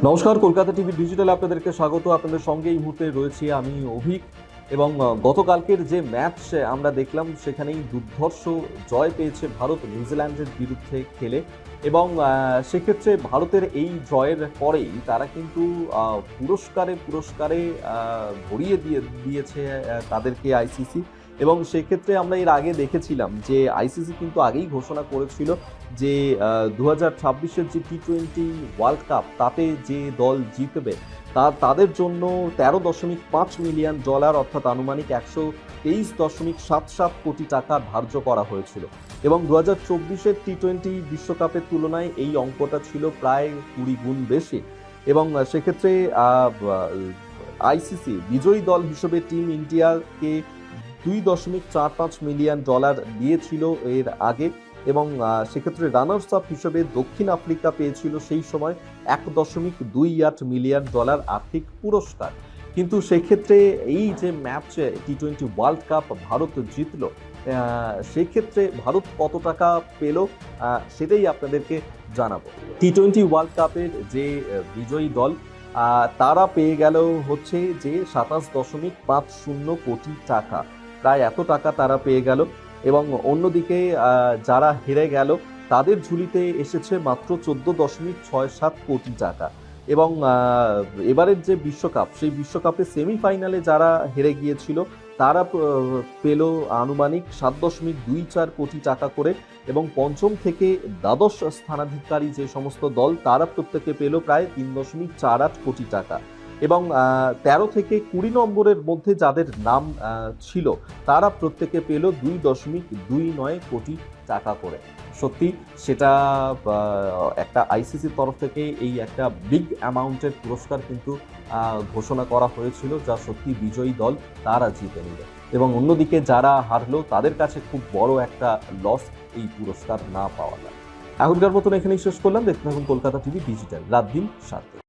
নমস্কার, কলকাতা টিভি ডিজিটালে আপনাদেরকে স্বাগত। আপনাদের সঙ্গে এই মুহূর্তে রয়েছি আমি অভিক। এবং গতকালকের যে ম্যাচ আমরা দেখলাম সেখানেই দুর্ধর্ষ জয় পেয়েছে ভারত নিউজিল্যান্ডের বিরুদ্ধে খেলে। এবং সেক্ষেত্রে ভারতের এই জয়ের পরেই তারা কিন্তু পুরস্কারে ভরিয়ে দিয়েছে তাদেরকে আইসিসি। এবং সেক্ষেত্রে আমরা এর আগে দেখেছিলাম যে আইসিসি কিন্তু আগেই ঘোষণা করেছিল যে 2026-এর যে টি-20 ওয়ার্ল্ড কাপ তাতে যে দল জিতবে তাদের জন্য $13.5 মিলিয়ন অর্থাৎ আনুমানিক 123.77 কোটি টাকা ধার্য করা হয়েছিল। এবং 2024-এর টি-20 বিশ্বকাপের তুলনায় এই অঙ্কটা ছিল প্রায় 20 গুণ বেশি। এবং সেক্ষেত্রে আইসিসি বিজয়ী দল হিসেবে টিম ইন্ডিয়াকে $2.45 মিলিয়ন দিয়েছিল এর আগে। এবং সেক্ষেত্রে রানার্স আপ হিসেবে দক্ষিণ আফ্রিকা পেয়েছিল সেই সময় $1.28 মিলিয়ন আর্থিক পুরস্কার। কিন্তু সেক্ষেত্রে এই যে ম্যাচ টি-20 ওয়ার্ল্ড কাপ ভারত জিতলো, সেক্ষেত্রে ভারত কত টাকা পেল সেটাই আপনাদেরকে জানাবো। টি-20 ওয়ার্ল্ড কাপের যে বিজয়ী দল তারা পেয়ে গেল হচ্ছে যে 27.50 কোটি টাকা, প্রায় এত টাকা তারা পেয়ে গেল। এবং অন্যদিকে যারা হেরে গেল তাদের ঝুলিতে এসেছে মাত্র 14.67 কোটি টাকা। এবং এবারের যে বিশ্বকাপ সেই বিশ্বকাপে সেমিফাইনালে যারা হেরে গিয়েছিল তারা পেল আনুমানিক 7.24 কোটি টাকা করে। এবং পঞ্চম থেকে দ্বাদশ স্থানাধিকারী যে সমস্ত দল তারা প্রত্যেকে পেল প্রায় 3.48 কোটি টাকা। এবং 13 থেকে 20 নম্বরের মধ্যে যাদের নাম ছিল তারা প্রত্যেকে পেল 2.29 কোটি টাকা করে। সত্যি সেটা একটা আইসিসির তরফ থেকে এই একটা বিগ অ্যামাউন্টের পুরস্কার কিন্তু ঘোষণা করা হয়েছিল, যা সত্যি বিজয়ী দল তারা জিতে নিল। এবং অন্যদিকে যারা হারলো তাদের কাছে খুব বড় একটা লস এই পুরস্কার না পাওয়াটা। এখনকার মতন এখানেই শেষ করলাম। দেখতে থাকুন কলকাতা টিভি ডিজিটাল, রাত দিন 7।